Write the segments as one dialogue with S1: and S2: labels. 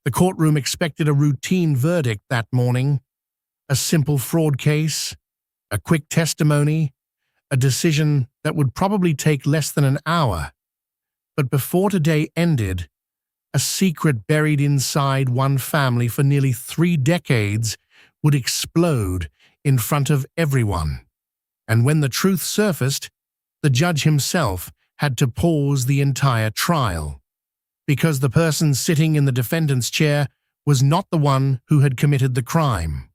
S1: The courtroom expected a routine verdict that morning, a simple fraud case, a quick testimony, a decision that would probably take less than an hour. But before today ended, a secret buried inside one family for nearly 3 decades would explode in front of everyone. And when the truth surfaced, the judge himself had to pause the entire trial, because the person sitting in the defendant's chair was not the one who had committed the crime,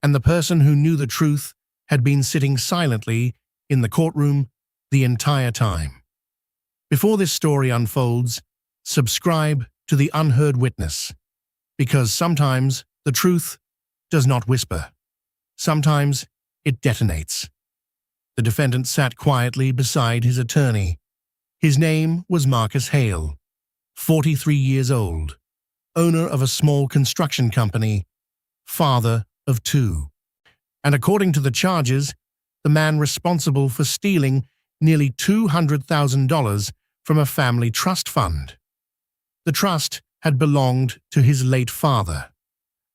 S1: and the person who knew the truth had been sitting silently in the courtroom the entire time. Before this story unfolds, subscribe to the Unheard Witness, because sometimes the truth does not whisper. Sometimes it detonates. The defendant sat quietly beside his attorney. His name was Marcus Hale, 43 years old, owner of a small construction company, father of 2. And according to the charges, the man responsible for stealing nearly $200,000 from a family trust fund. The trust had belonged to his late father,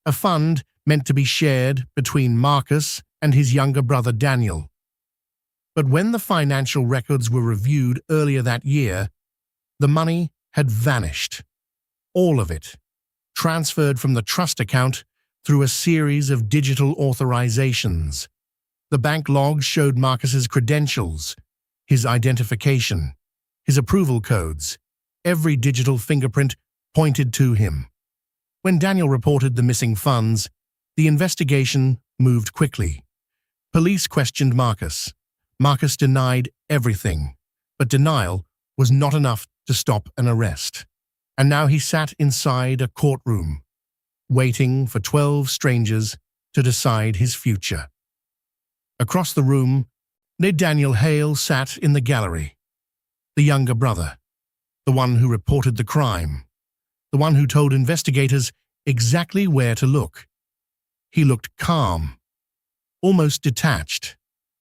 S1: a fund meant to be shared between Marcus and his younger brother Daniel. But when the financial records were reviewed earlier that year, the money had vanished. All of it, transferred from the trust account through a series of digital authorizations. The bank logs showed Marcus's credentials, his identification, his approval codes. Every digital fingerprint pointed to him. When Daniel reported the missing funds, the investigation moved quickly. Police questioned Marcus. Marcus denied everything, but denial was not enough to stop an arrest. And now he sat inside a courtroom, waiting for 12 strangers to decide his future. Across the room, Daniel Hale sat in the gallery, the younger brother, the one who reported the crime, the one who told investigators exactly where to look. He looked calm, almost detached,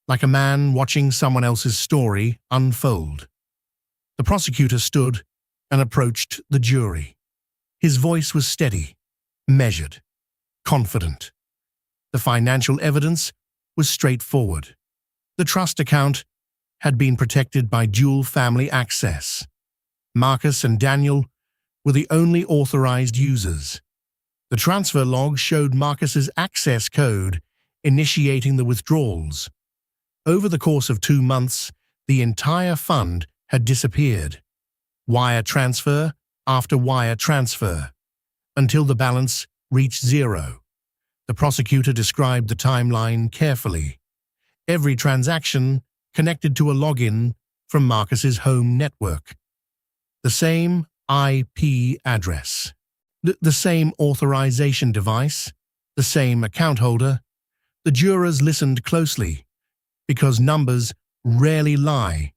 S1: like a man watching someone else's story unfold. The prosecutor stood and approached the jury. His voice was steady, measured, confident. The financial evidence was straightforward. The trust account had been protected by dual family access. Marcus and Daniel were the only authorized users. The transfer log showed Marcus's access code initiating the withdrawals. Over the course of 2 months, the entire fund had disappeared, wire transfer after wire transfer, until the balance reached 0. The prosecutor described the timeline carefully. Every transaction connected to a login from Marcus's home network. The same IP address, the same authorization device, the same account holder. The jurors listened closely, because numbers rarely lie,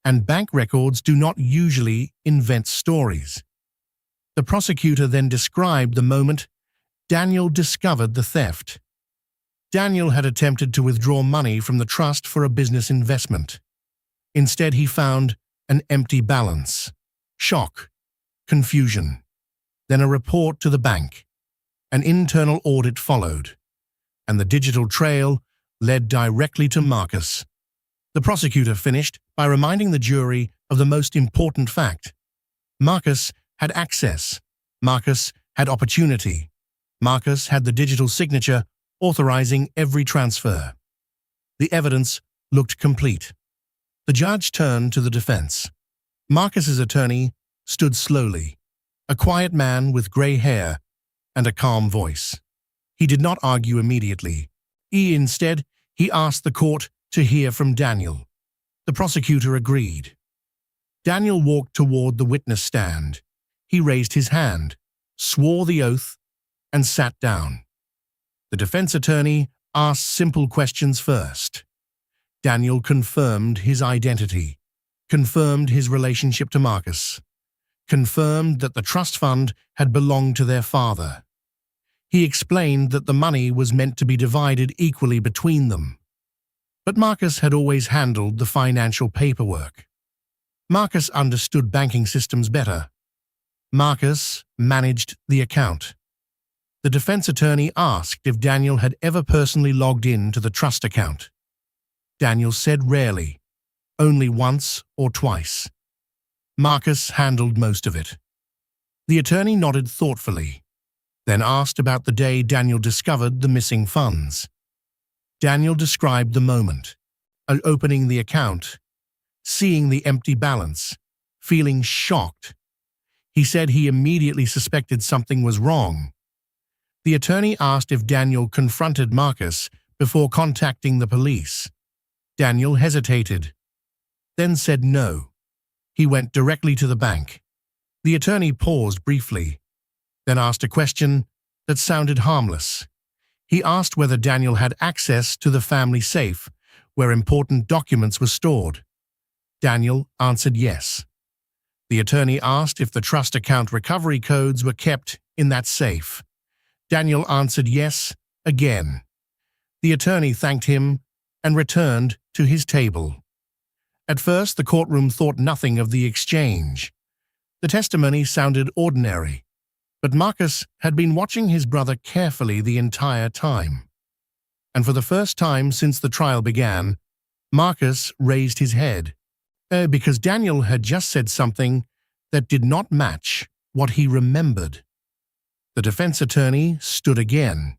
S1: and bank records do not usually invent stories. The prosecutor then described the moment Daniel discovered the theft. Daniel had attempted to withdraw money from the trust for a business investment. Instead, he found an empty balance. Shock, confusion, then a report to the bank. An internal audit followed, and the digital trail led directly to Marcus. The prosecutor finished by reminding the jury of the most important fact. Marcus had access. Marcus had opportunity. Marcus had the digital signature authorizing every transfer. The evidence looked complete. The judge turned to the defense. Marcus's attorney stood slowly, a quiet man with gray hair and a calm voice. He did not argue immediately. Instead, he asked the court to hear from Daniel. The prosecutor agreed. Daniel walked toward the witness stand. He raised his hand, swore the oath, and sat down. The defense attorney asked simple questions first. Daniel confirmed his identity, confirmed his relationship to Marcus, confirmed that the trust fund had belonged to their father. He explained that the money was meant to be divided equally between them. But Marcus had always handled the financial paperwork. Marcus understood banking systems better. Marcus managed the account. The defense attorney asked if Daniel had ever personally logged in to the trust account. Daniel said rarely, only once or twice. Marcus handled most of it. The attorney nodded thoughtfully, then asked about the day Daniel discovered the missing funds. Daniel described the moment, opening the account, seeing the empty balance, feeling shocked. He said he immediately suspected something was wrong. The attorney asked if Daniel confronted Marcus before contacting the police. Daniel hesitated, then said no. He went directly to the bank. The attorney paused briefly, then asked a question that sounded harmless. He asked whether Daniel had access to the family safe, where important documents were stored. Daniel answered yes. The attorney asked if the trust account recovery codes were kept in that safe. Daniel answered yes again. The attorney thanked him and returned to his table. At first, the courtroom thought nothing of the exchange. The testimony sounded ordinary, but Marcus had been watching his brother carefully the entire time. And for the first time since the trial began, Marcus raised his head, because Daniel had just said something that did not match what he remembered. The defense attorney stood again.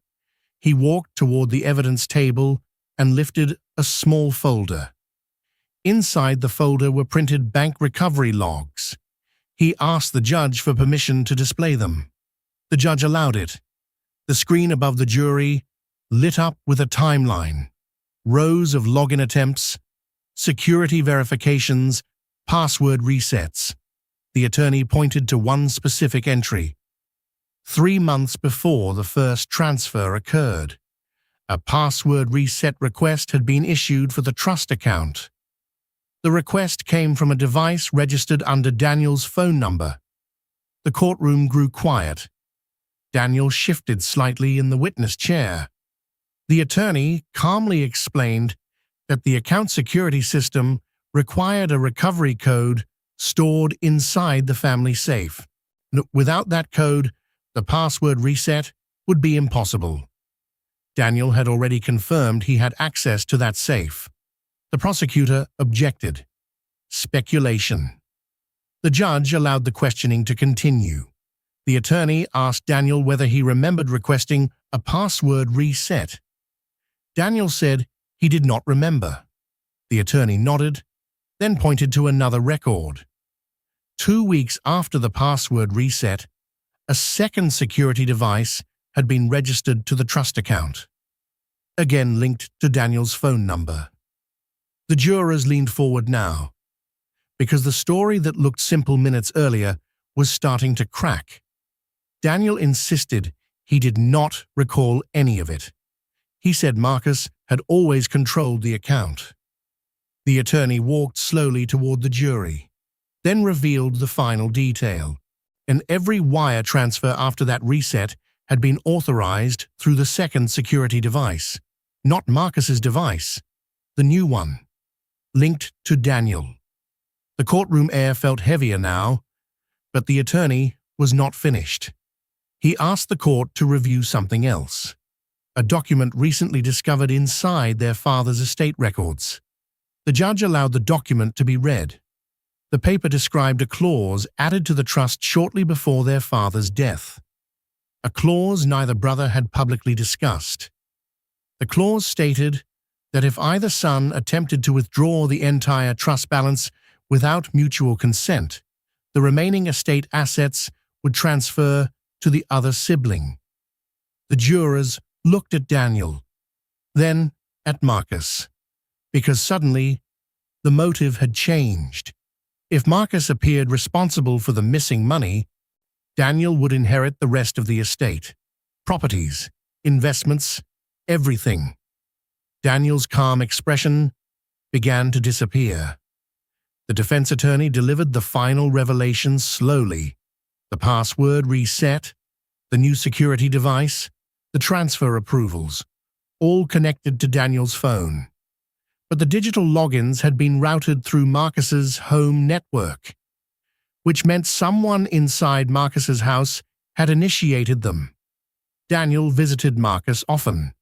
S1: He walked toward the evidence table and lifted a small folder. Inside the folder were printed bank recovery logs. He asked the judge for permission to display them. The judge allowed it. The screen above the jury lit up with a timeline, rows of login attempts, security verifications, password resets. The attorney pointed to one specific entry. 3 months before the first transfer occurred, a password reset request had been issued for the trust account. The request came from a device registered under Daniel's phone number. The courtroom grew quiet. Daniel shifted slightly in the witness chair. The attorney calmly explained that the account security system required a recovery code stored inside the family safe. Without that code, the password reset would be impossible. Daniel had already confirmed he had access to that safe. The prosecutor objected. Speculation. The judge allowed the questioning to continue. The attorney asked Daniel whether he remembered requesting a password reset. Daniel said he did not remember. The attorney nodded, then pointed to another record. 2 weeks after the password reset, a second security device had been registered to the trust account, again linked to Daniel's phone number. The jurors leaned forward now, because the story that looked simple minutes earlier was starting to crack. Daniel insisted he did not recall any of it. He said Marcus had always controlled the account. The attorney walked slowly toward the jury, then revealed the final detail. And every wire transfer after that reset had been authorized through the second security device, not Marcus's device, the new one, linked to Daniel. The courtroom air felt heavier now, but the attorney was not finished. He asked the court to review something else, a document recently discovered inside their father's estate records. The judge allowed the document to be read. The paper described a clause added to the trust shortly before their father's death, a clause neither brother had publicly discussed. The clause stated that if either son attempted to withdraw the entire trust balance without mutual consent, the remaining estate assets would transfer to the other sibling. The jurors looked at Daniel, then at Marcus, because suddenly the motive had changed. If Marcus appeared responsible for the missing money, Daniel would inherit the rest of the estate, properties, investments, everything. Daniel's calm expression began to disappear. The defense attorney delivered the final revelation slowly. The password reset, the new security device, the transfer approvals, all connected to Daniel's phone. But the digital logins had been routed through Marcus's home network. which meant someone inside Marcus's house had initiated them. Daniel visited Marcus often.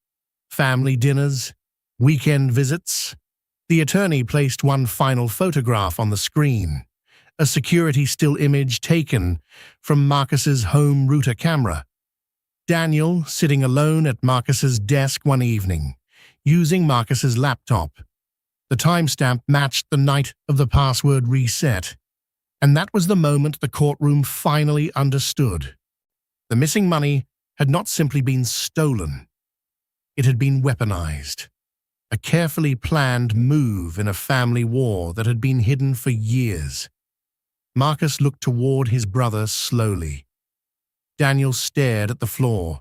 S1: Family dinners, weekend visits. The attorney placed one final photograph on the screen, a security still image taken from Marcus's home router camera. Daniel sitting alone at Marcus's desk one evening, using Marcus's laptop. The timestamp matched the night of the password reset, and that was the moment the courtroom finally understood. The missing money had not simply been stolen. It had been weaponized. A carefully planned move in a family war that had been hidden for years. Marcus looked toward his brother slowly. Daniel stared at the floor,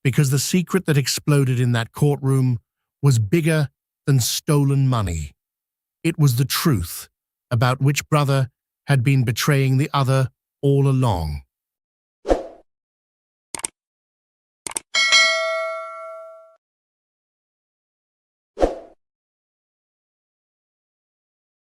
S1: because the secret that exploded in that courtroom was bigger than stolen money. It was the truth about which brother had been betraying the other all along.